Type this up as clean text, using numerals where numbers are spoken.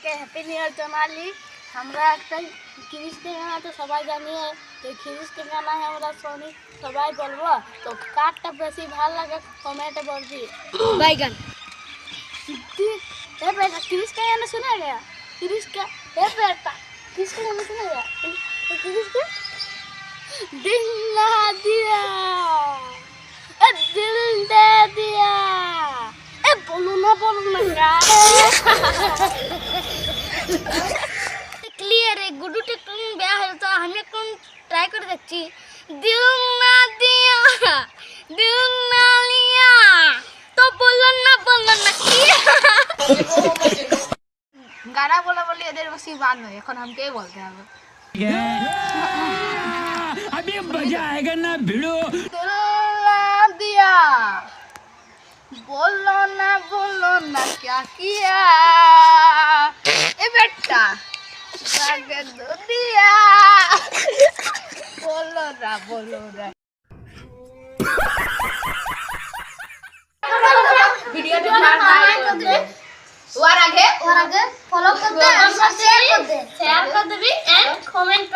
সবাইকে happy new year জানালি। আমরা একটা খ্রিস্টান গানা তো সবাই জানি, তো খ্রিস্টান গানা আমরা শুনি সবাই বলবো। তো কারটা বেশি ভালো লাগে কমেন্টে বলবি। बैगन ए बेटा ख्रिस्टान गाना सुना गया? ख्रिस्टान ए बेटा ख्रिस्टान गाना सुना गया? ख्रिस्टान दिल ना दिया दिल दे दिया। ए बोलो ना क्या क्लियर है गुड्डू टेक्टर में ब्याह है तो हमें कौन ट्राई कर देखी दिल ना दिया दिल ना लिया तो बोलो ना किया गाना बोला बोली এদের বেশি বান নয়, এখন हमके बोलते हैं अभी मजा आएगा ना भिड़ो। दिल ना दिया बोलो ना क्या किया। ए बेटा रग दो दिया बोलो ना वीडियो और आगे फॉलो कर दे शेयर कर दे एंड कमेंट